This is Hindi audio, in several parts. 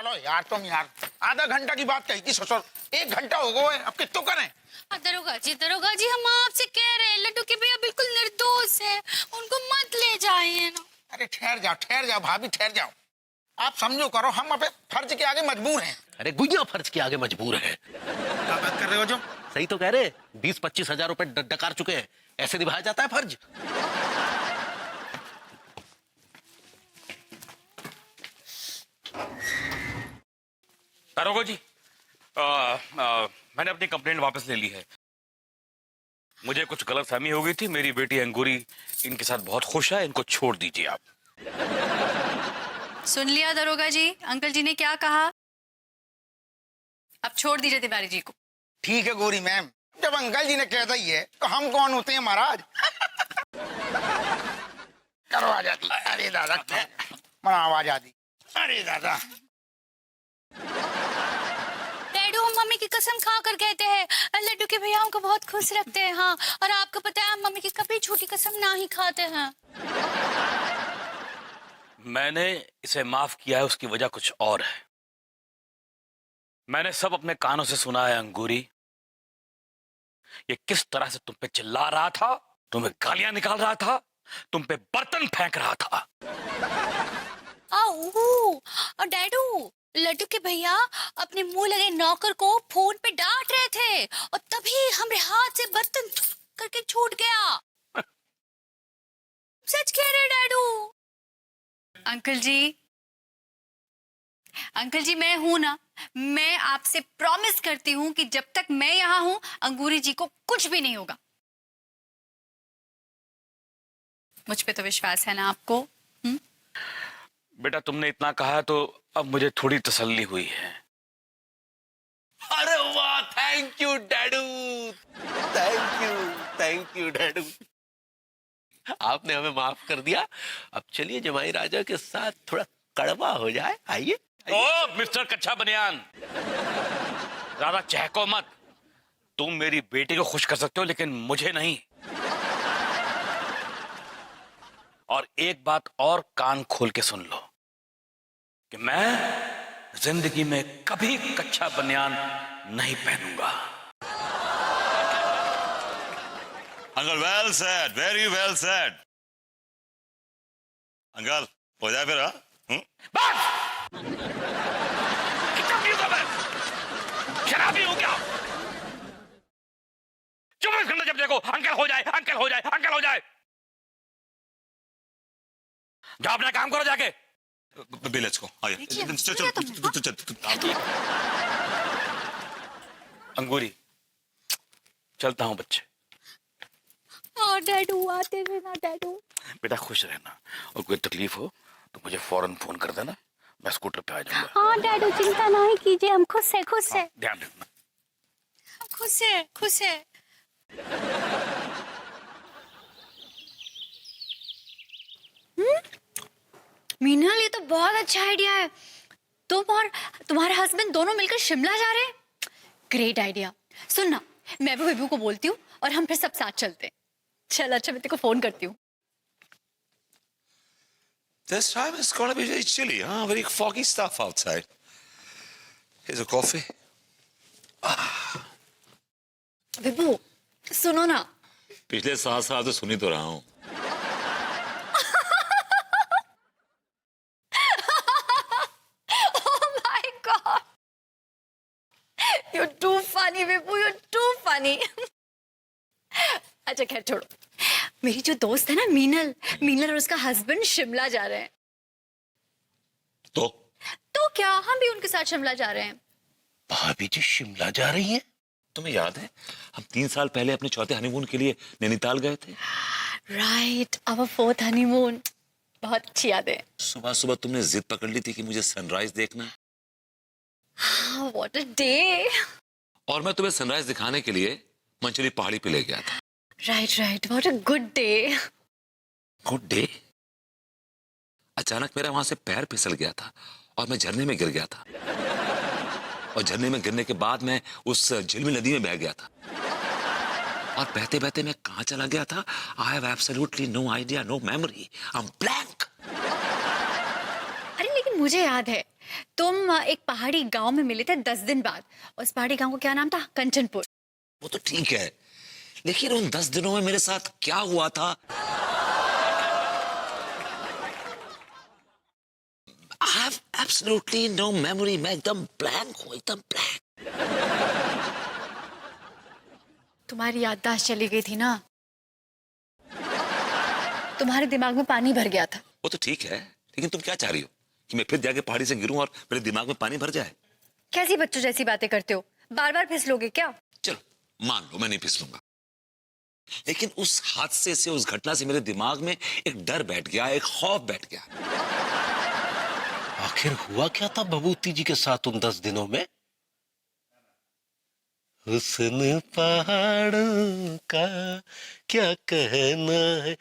चलो यार तुम यार, आधा घंटा की बात कही थी ससुर, 1 घंटा हो गया है, अब कितना करें? दरोगा जी हम आपसे कह रहे हैं, लड्डू के भैया बिल्कुल निर्दोष है, उनको मत ले जाइए ना। अरे ठहर जाओ भाभी, ठहर जाओ। आप समझो करो, हम अपने फर्ज के आगे मजबूर हैं। अरे गुइया फर्ज के आगे मजबूर है। क्या बात कर रहे हो जो? सही तो कह रहे, 20-25 हजार रुपए डकार चुके हैं, ऐसे निभाया जाता है फर्ज? दरोगा जी, मैंने अपनी कंप्लेंट वापस ले ली है। मुझे कुछ गलतफहमी हो गई थी। मेरी बेटी अंगूरी इनके साथ बहुत खुश है, इनको छोड़ दीजिए आप। सुन लिया दरोगा जी, अंकल जी ने क्या कहा? अब छोड़ दीजिए तिवारी जी को। ठीक है गोरी मैम, जब अंकल जी ने कह दी है तो हम कौन होते हैं महाराज? करो आजादी। अरे दादा मनाओ आजादी। अरे दादा डैडू हम मम्मी की कसम खा कर कहते हैं लड्डू के भैया को बहुत खुश रखते हैं। हाँ, और आपको पता है हम मम्मी की कभी झूठी कसम ना ही खाते हैं। मैंने इसे माफ किया है, उसकी वजह कुछ और है। मैंने सब अपने कानों से सुना है अंगूरी, ये किस तरह से तुम पे चिल्ला रहा था, तुम्हें गालियां निकाल रहा था, तुम पे बर्तन फेंक रहा था। और डैडू, लड्डू के भैया अपने मुंह लगे नौकर को फोन पे डांट रहे थे और तभी हमारे हाथ से बर्तन करके छूट गया। सच कह रहे डैडू। अंकल जी मैं हूं ना, मैं आपसे प्रॉमिस करती हूं कि जब तक मैं यहाँ हूं अंगूरी जी को कुछ भी नहीं होगा। मुझ पे तो विश्वास है ना आपको? बेटा तुमने इतना कहा तो अब मुझे थोड़ी तसल्ली हुई है। अरे वाह, थैंक यू डैडू, थैंक यू डैडू, आपने हमें माफ कर दिया। अब चलिए जमाई राजा के साथ थोड़ा कड़वा हो जाए। आइए। ओ मिस्टर कच्चा बनियान, ज्यादा चहको मत। तुम मेरी बेटी को खुश कर सकते हो लेकिन मुझे नहीं। और एक बात और कान खोल के सुन लो कि मैं जिंदगी में कभी कच्चा बनियान नहीं पहनूंगा। Uncle well said, very well said. Uncle हो जाए फिर। हाँ बस! कितना पीऊंगा मैं? शराबी हूं क्या? 24 घंटे जब देखो अंकल हो जाए, अंकल हो जाए, अंकल हो जाए। जाओ अपना काम करो जाके। Let's go. आइए चल। अंगूरी चलता हूं बच्चे। डैडू आते रहना डैडू। बेटा खुश रहना, और कोई तकलीफ हो तो मुझे फौरन फोन कर देना, मैं स्कूटर पे आ जाऊंगा। हाँ डैडू चिंता नहीं कीजिए, हम खुश है। ध्यान रखना। खुश है। मीनल, ये तो बहुत अच्छा आइडिया है। तुम और तुम्हारे हस्बैंड दोनों मिलकर शिमला जा रहे हैं। Great idea. सुन ना, मैं भी विभू को बोलती हूँ और हम फिर सब साथ चलते हैं। चल अच्छा, मैं तेरे को फोन करती हूँ। This time it's gonna be very chilly, huh? Very foggy stuff outside. Here's a coffee. विभू सुनो ना। पिछले 7 साल तो सुनी तो रहा हूँ। Oh my God! You're too funny, Vibhu, you're too funny. अच्छा खैर छोड़ो। मेरी जो दोस्त है ना मीनल और उसका हस्बैंड शिमला जा रहे हैं। तो क्या, हम भी उनके साथ शिमला जा रहे हैं। भाभी जी शिमला जा रही हैं? तुम्हें याद है हम 3 साल पहले अपने चौथे हनीमून के लिए नैनीताल गए थे? Right, our 4th honeymoon. बहुत अच्छी याद है। सुबह सुबह तुमने जिद पकड़ ली थी कि मुझे सनराइज देखना है। What a day. और मैं तुम्हें सनराइज दिखाने के लिए मंचली पहाड़ी पे ले गया था। Right, what a good day. Good day. अचानक मेरा वहां से पैर फिसल गया था और मैं झरने में गिर गया था, और झरने में गिरने के बाद मैं उस झिलमिल नदी में बह गया था, और बहते बहते मैं कहां चला गया था? I have absolutely no idea, no memory, I am blank. अरे लेकिन मुझे याद है, तुम एक पहाड़ी गांव में मिले थे 10 दिन बाद। उस पहाड़ी गांव को क्या नाम था? कंचनपुर। वो तो ठीक है, लेकिन उन 10 दिनों में मेरे साथ क्या हुआ था? I have absolutely no memory. मैं एकदम ब्लैंक हूँ, एकदम ब्लैंक। तुम्हारी याददाश्त चली गई थी ना, तुम्हारे दिमाग में पानी भर गया था। वो तो ठीक है, लेकिन तुम क्या चाह रही हो कि मैं फिर जाके पहाड़ी से गिरूं और मेरे दिमाग में पानी भर जाए? कैसी बच्चों जैसी बातें करते हो, बार बार फिसलोगे क्या? चलो मान लो मैं नहीं फिसलूंगा, लेकिन उस हादसे से, उस घटना से मेरे दिमाग में एक डर बैठ गया, एक खौफ बैठ गया। आखिर हुआ क्या था भभूति जी के साथ उन 10 दिनों में? हुस्न पहाड़ों का क्या कहना है।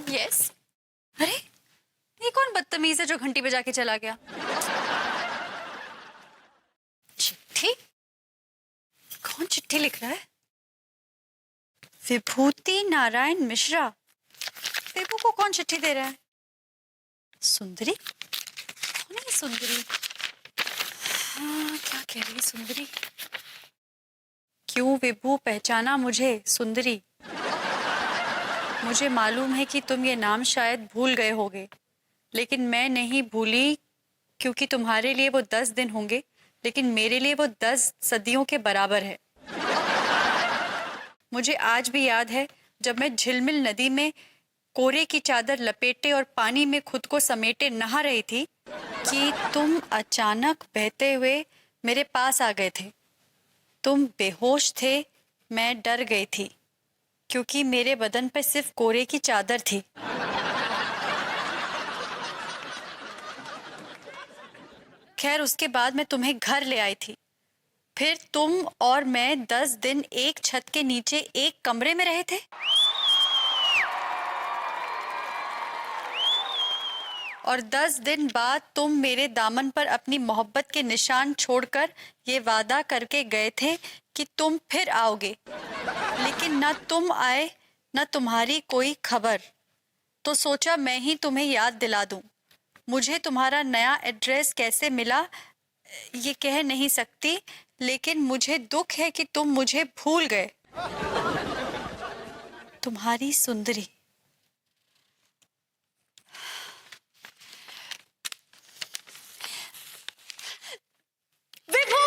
यस। अरे ये कौन बदतमीज है जो घंटी बजा के चला गया? चिट्ठी? कौन चिट्ठी लिख रहा है? विभूति नारायण मिश्रा। विभू को कौन चिट्ठी दे रहा है? सुंदरी? कौन है ये सुंदरी? हाँ, क्या कह रही है सुंदरी? क्यों विभू, पहचाना मुझे? सुंदरी। मुझे मालूम है कि तुम ये नाम शायद भूल गए होगे, लेकिन मैं नहीं भूली, क्योंकि तुम्हारे लिए वो 10 दिन होंगे, लेकिन मेरे लिए वो 10 सदियों के बराबर है। मुझे आज भी याद है जब मैं झिलमिल नदी में कोरे की चादर लपेटे और पानी में खुद को समेटे नहा रही थी कि तुम अचानक बहते हुए मेरे पास आ गए थे। तुम बेहोश थे, मैं डर गई थी, क्योंकि मेरे बदन पर सिर्फ कोरे की चादर थी। खैर, उसके बाद मैं तुम्हें घर ले आई थी। फिर तुम और मैं 10 दिन एक छत के नीचे एक कमरे में रहे थे। और 10 दिन बाद तुम मेरे दामन पर अपनी मोहब्बत के निशान छोड़कर ये वादा करके गए थे कि तुम फिर आओगे, लेकिन ना तुम आए, ना तुम्हारी कोई खबर। तो सोचा मैं ही तुम्हें याद दिला दूं। मुझे तुम्हारा नया एड्रेस कैसे मिला ये कह नहीं सकती, लेकिन मुझे दुख है कि तुम मुझे भूल गए। तुम्हारी सुंदरी। Vibhu!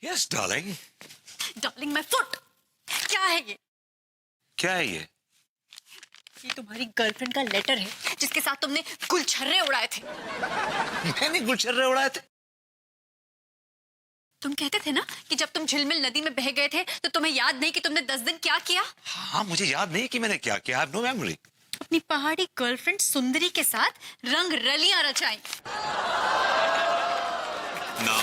Yes darling. Darling my foot. क्या है ये? क्या है ये? ये तुम्हारी गर्लफ्रेंड का लेटर है जिसके साथ तुमने गुलछर्रे उड़ाए थे। मैंने गुलछर्रे उड़ाए थे? तुम कहते थे ना कि जब तुम झिलमिल नदी में बह गए थे तो तुम्हें याद नहीं कि तुमने 10 दिन क्या किया। हाँ, मुझे याद नहीं कि मैंने क्या किया। I have no memory। अपनी पहाड़ी गर्लफ्रेंड सुंदरी के साथ रंग रलियां रचाई। No,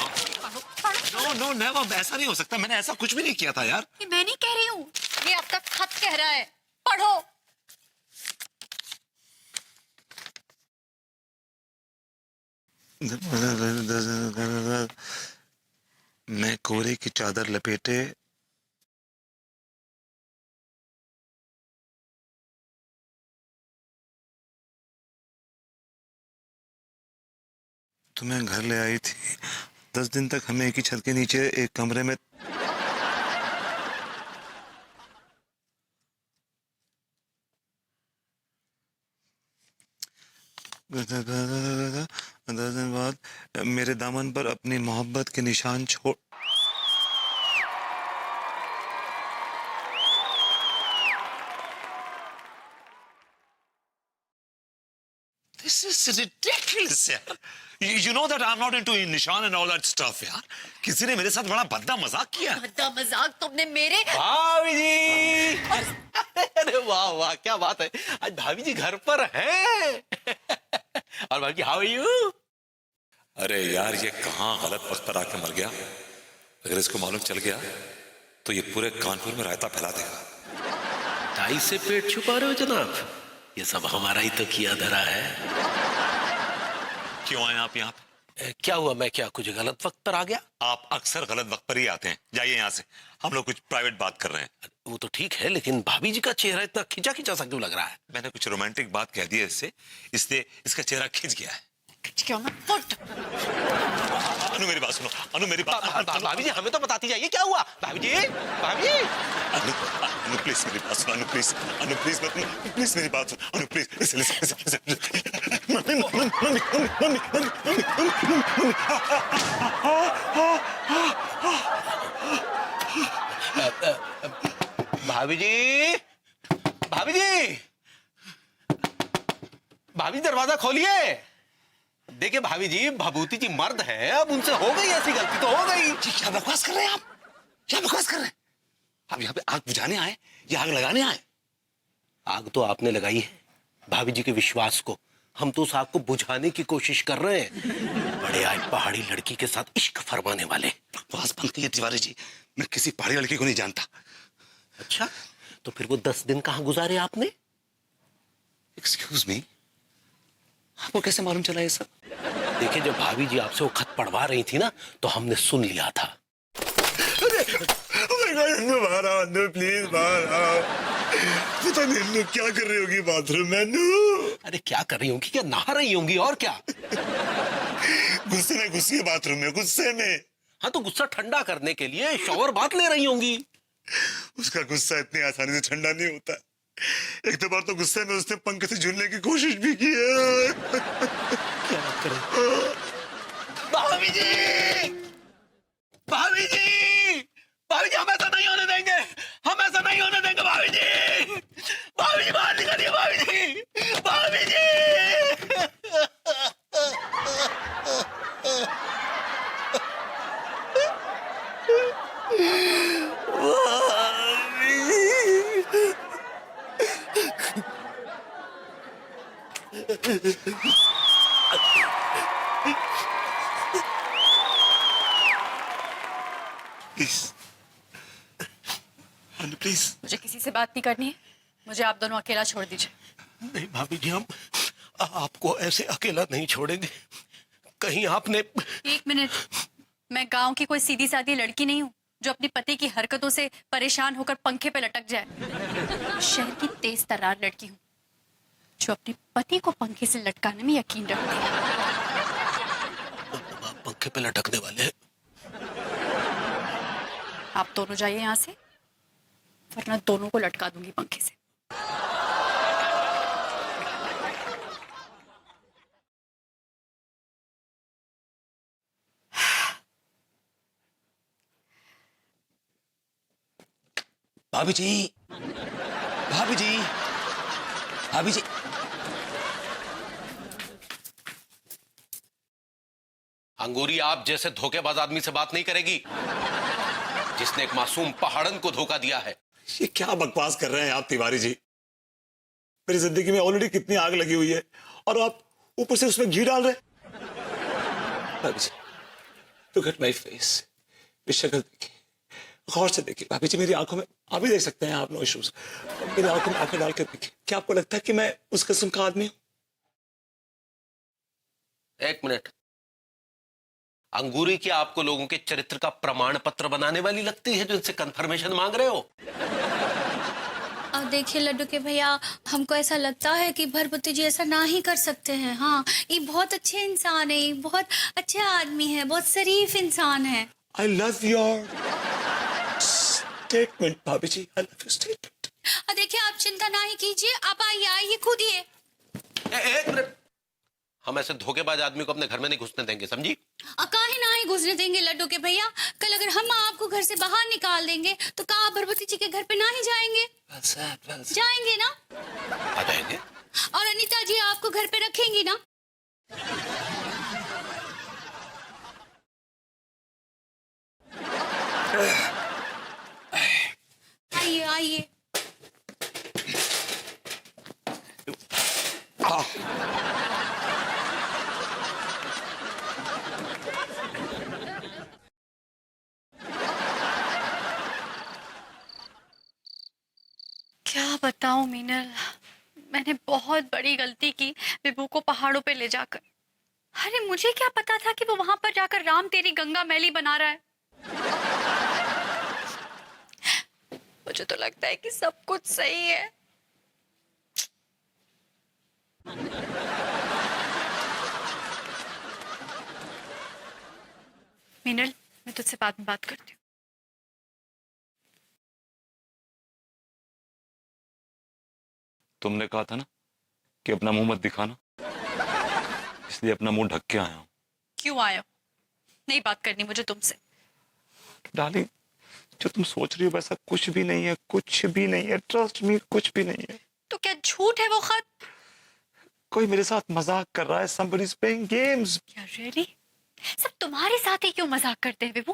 no, no, never। ऐसा नहीं हो सकता। मैंने ऐसा कुछ भी नहीं किया था यार। ये मैं नहीं कह रही हूँ, ये आपका खत कह रहा है। पढ़ो। मैं कोरे की चादर लपेटे तुम्हें घर ले आई थी। 10 दिन तक हमें एक ही छत के नीचे एक कमरे में दस दिन बाद मेरे दामन पर अपनी मोहब्बत के निशान छोड़। This is ridiculous, यार। You know that I'm not into निशान and all that stuff, यार। किसी ने मेरे साथ बड़ा भद्दा मजाक किया। भद्दा मजाक तुमने मेरे। भाभी जी! अरे वाह वाह, क्या बात है, आज भाभी जी घर पर हैं। और भाभी हाउ आर यू? अरे यार, ये कहाँ गलत वक्त पर आके मर गया। अगर इसको मालूम चल गया तो ये पूरे कानपुर में रायता फैला देगा। दाई से पेट छुपा रहे हो जनाब? ये सब हमारा ही तो किया धरा है। क्यों आए आप यहाँ पे? क्या हुआ, मैं क्या कुछ गलत वक्त पर आ गया? आप अक्सर गलत वक्त पर ही आते हैं। जाइए यहाँ से, हम लोग कुछ प्राइवेट बात कर रहे हैं। वो तो ठीक है, लेकिन भाभी जी का चेहरा इतना खिंचा खिंचा सा क्यों लग रहा है? मैंने कुछ रोमांटिक बात कह दी है इससे, इसलिए इसका चेहरा खिंच गया है। क्यों ना फुट। अनु मेरी बात सुनो, अनु मेरी बात। भाभी जी हमें तो बताती जाइए क्या हुआ। भाभी जी, भाभी। अनु प्लीज मेरी बात सुनो, अनु प्लीज, अनु प्लीज प्लीज मेरी बात सुनो, अनु प्लीज। भाभी जी, भाभी जी, भाभी दरवाजा खोलिए। देखिए भाभी जी, भभूति जी मर्द है, अब उनसे हो गई ऐसी गलती तो हो गई। क्या बकवास कर रहे हैं आप? क्या बकवास कर रहे हैं? आप यहाँ पे आग बुझाने आए या आग लगाने आए? आग तो आपने लगाई है भाभी जी के विश्वास को, हम तो उस आग को बुझाने की कोशिश कर रहे हैं। बड़े आए पहाड़ी लड़की के साथ इश्क फरमाने वाले। बकवास बंद कीजिए तिवारी जी, मैं किसी पहाड़ी लड़की को नहीं जानता। अच्छा, तो फिर वो 10 दिन कहाँ गुजारे आपने? एक्सक्यूज मी, आपको कैसे मालूम चला ये सब? देखिए, जब भाभी जी आपसे वो खत पढ़वा रही थी ना, तो हमने सुन लिया था। बाहर आओ, अन्नू प्लीज बाहर आओ। पता नहीं अन्नू क्या कर रही होगी बाथरूम में। अन्नू, अरे क्या कर रही होंगी? क्या नहा रही होंगी और क्या? गुस्से में घुसी है बाथरूम में, गुस्से में। हाँ, तो गुस्सा ठंडा करने के लिए शॉवर बात ले रही होंगी। उसका गुस्सा इतनी आसानी से ठंडा नहीं होता। एक दो बार तो गुस्से में उसने पंखे से झूलने की कोशिश भी की है। क्या बात करें? भाभी जी, भाभी जी, भाभी जी, हम ऐसा नहीं होने देंगे, हम ऐसा नहीं होने देंगे भाभी जी। भाभी जी बाहर निकलिए, भाभी जी, भाभी जी। प्लीज, मुझे किसी से बात नहीं करनी है, मुझे आप दोनों अकेला छोड़ दीजिए। नहीं भाभी जी, हम आपको ऐसे अकेला नहीं छोड़ेंगे। कहीं आपने... एक मिनट, मैं गांव की कोई सीधी सादी लड़की नहीं हूँ जो अपने पति की हरकतों से परेशान होकर पंखे पे लटक जाए। शहर की तेज तर्रार लड़की हूँ जो अपने पति को पंखे से लटकाने में यकीन रखती है। आप पंखे पे लटकने वाले हैं? आप दोनों जाइए यहाँ से, वरना दोनों को लटका दूंगी पंखे से। भाभी जी, भाभी जी, भाभी जी। अंगूरी आप जैसे धोखेबाज आदमी से बात नहीं करेगी, जिसने एक मासूम पहाड़न को धोखा दिया है। ये क्या बकवास कर रहे हैं आप तिवारी जी? मेरी जिंदगी में ऑलरेडी कितनी आग लगी हुई है और आप ऊपर से उसमें घी डाल रहे हैं। भाभी जी, look at my face, मेरी शक्ल देखिए, गौर से देखिए। भाभी जी, मेरी आंखों में, आप भी देख सकते हैं, आप नो इश्यूज। मेरी आंखों में आंखें डाल कर देखिए, क्या आपको लगता है कि मैं उस किस्म का आदमी हूं? एक मिनट, अंगूरी क्या आपको लोगों के चरित्र का प्रमाण पत्र बनाने वाली लगती है जो इनसे कंफर्मेशन मांग रहे हो? अब देखिए लड्डू के भैया, हमको ऐसा लगता है कि भरभूति जी ऐसा ना ही कर सकते हैं। हाँ, ये बहुत अच्छे इंसान है, ये बहुत अच्छे आदमी है, बहुत शरीफ इंसान है। I love your statement, भाभी जी। I love your statement. देखिए, आप चिंता ना ही कीजिए, आप आइए कूदिए। एक मिनट, हम ऐसे धोखेबाज आदमी को अपने घर में नहीं घुसने देंगे, समझी? काहे ना ही घुसने देंगे लड्डू के भैया। कल अगर हम आपको घर से बाहर निकाल देंगे तो का आप भरभूति जी के घर पे ना ही जाएंगे? जाएंगे ना? आ जाएंगे। और अनीता जी आपको घर पे रखेंगी ना? आइए आइए। बताऊं मीनल, मैंने बहुत बड़ी गलती की विभू को पहाड़ों पे ले जाकर। अरे मुझे क्या पता था कि वो वहां पर जाकर राम तेरी गंगा मैली बना रहा है। मुझे तो लगता है कि सब कुछ सही है। मीनल, मैं तुझसे बाद में बात करती हूँ। तुमने कहा था ना कि अपना मुंह मत दिखाना, इसलिए अपना मुंह ढक के आया हूं। क्यों आया? नहीं बात करनी मुझे तुमसे। डार्लिंग, जो तुम सोच रही हो वैसा कुछ भी नहीं है, कुछ भी नहीं है, ट्रस्ट मी, कुछ भी नहीं है। तो क्या झूठ है वो खत? कोई मेरे साथ मजाक कर रहा है। somebody is playing games। क्या रियली? सब तुम्हारे साथ ही क्यों मजाक करते हैं विभू?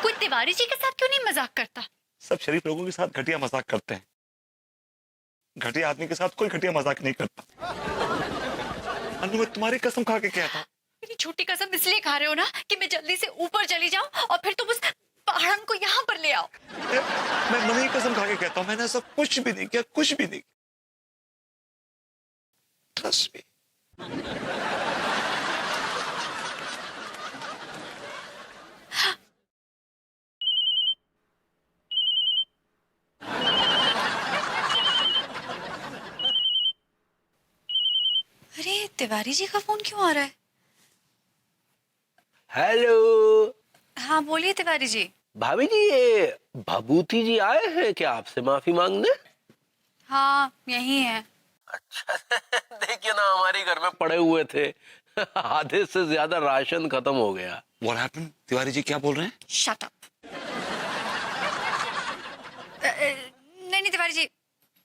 कोई तिवारी जी के साथ क्यों नहीं मजाक करता? सब शरीफ लोगों के साथ घटिया मजाक करते हैं, घटिया आदमी के साथ कोई घटिया मजाक नहीं करता। अनु, मैं तुम्हारी कसम खा के कहता हूं। मेरी झूठी कसम इसलिए खा रहे हो ना कि मैं जल्दी से ऊपर चली जाऊं और फिर तुम उस पहाड़न को यहाँ पर ले आओ। मैं मन की कसम खा के कहता हूं, मैंने ऐसा कुछ भी नहीं किया, कुछ भी नहीं। Trust me. अरे तिवारी जी का फोन क्यों आ रहा है? हेलो हाँ बोलिए तिवारी जी। भाभी जी, ये भभूति जी आए हैं क्या आपसे माफी मांगने? हाँ यही है। अच्छा देखिए ना, हमारे घर में पड़े हुए थे, आधे से ज्यादा राशन खत्म हो गया। What happened? तिवारी जी क्या बोल रहे हैं? Shut up. नहीं नहीं तिवारी जी,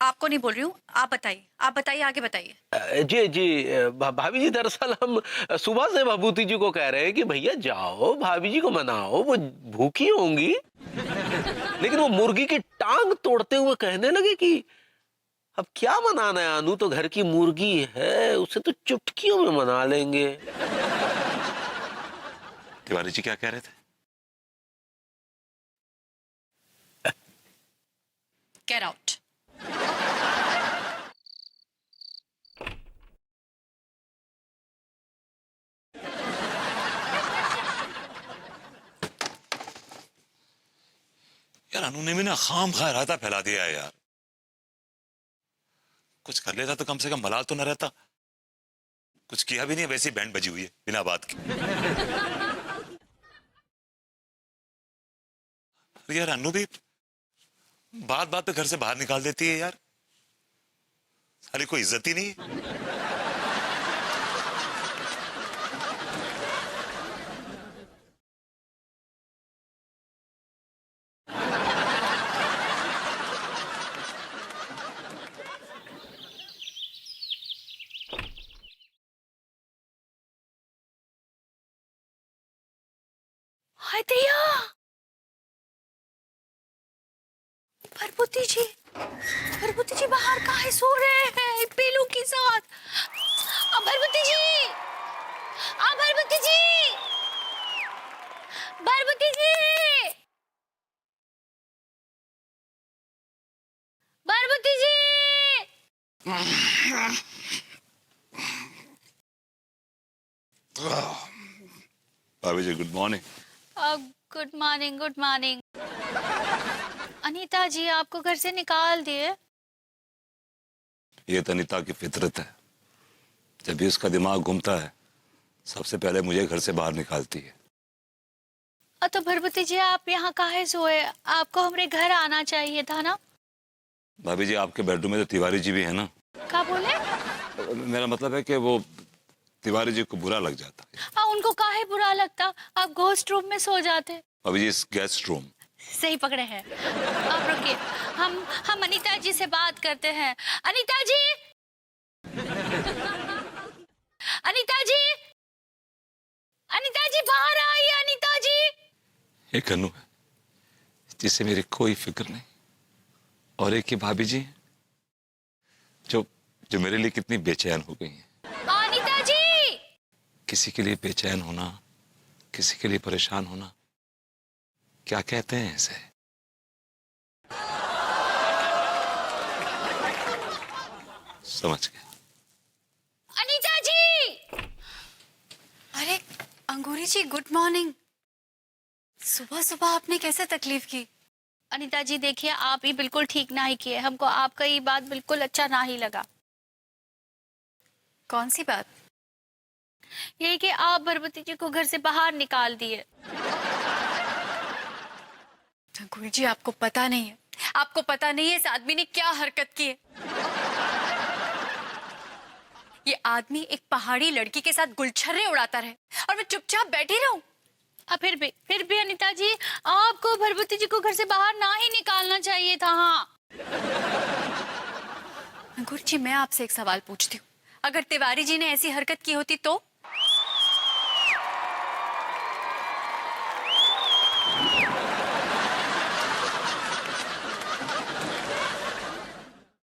आपको नहीं बोल रही हूँ, आप बताइए आगे बताइए। जी जी भाभी जी, दरअसल हम सुबह से भभूति जी को कह रहे हैं कि भैया जाओ भाभी जी को मनाओ, वो भूखी होंगी। लेकिन वो मुर्गी की टांग तोड़ते हुए कहने लगे कि अब क्या मनाना है अनु, तो घर की मुर्गी है, उसे तो चुटकियों में मना लेंगे। तिवारी जी क्या कह रहे थे? Get out. यार अनु ने भी ना खाम खा रायता फैला दिया है यार। कुछ कर लेता तो कम से कम मलाल तो न रहता। कुछ किया भी नहीं, वैसे ही बैंड बजी हुई है बिना बात के। यार अनु भी बात बात पे घर से बाहर निकाल देती है यार। साली कोई इज्जत ही नहीं है। हाय दैया, भरभूति जी बाहर काहे सो रहे हैं पेलू के साथ? भरभूति जी, भरभूति जी, भरभूति जी, भरभूति जी। भाभी जी good morning. Good morning, good morning. Anita ji आपको घर से निकाल दिए? ये तो अनीता की फितरत है, जब भी उसका दिमाग घूमता है सबसे पहले मुझे घर से बाहर निकालती है। तो भरभूति जी आप यहाँ काहे सोए? आपको हमारे घर आना चाहिए था ना। भाभी जी आपके बेडरूम में तो तिवारी जी भी है ना। क्या बोले? मेरा मतलब है कि वो तिवारी जी को बुरा लग जाता है। उनको काहे बुरा लगता? आप घोस्ट रूम में सो जाते। भाभी जी इस गेस्ट रूम। सही पकड़े हैं आप। रुकिए, हम अनीता जी से बात करते हैं। अनीता जी, अनीता जी, अनीता जी बाहर आइए। अनीता जी। एक अनु है जिससे मेरी कोई फिक्र नहीं, और एक ही भाभी जी जो जो मेरे लिए कितनी बेचैन हो गई हैं। अनीता जी। किसी के लिए बेचैन होना, किसी के लिए परेशान होना, क्या कहते हैं इसे? समझ गया। अनीता जी! अरे अंगूरी जी, गुड मॉर्निंग। सुबह सुबह आपने कैसे तकलीफ की? अनीता जी देखिए, आप ही बिल्कुल ठीक ना ही किए, हमको आपका ये बात बिल्कुल अच्छा ना ही लगा। कौन सी बात? यही कि आप भरभती जी को घर से बाहर निकाल दिए। अंगूरी जी, आपको पता नहीं है, आपको पता नहीं है इस आदमी ने क्या हरकत की है। ये आदमी एक पहाड़ी लड़की के साथ गुलछर्रे उड़ाता रहे और मैं चुपचाप बैठी रहूं। फिर भी अनीता जी, आपको भरभती जी को घर से बाहर ना ही निकालना चाहिए था। हाँ अंगूरी जी, मैं आपसे एक सवाल पूछती हूँ, अगर तिवारी जी ने ऐसी हरकत की होती तो?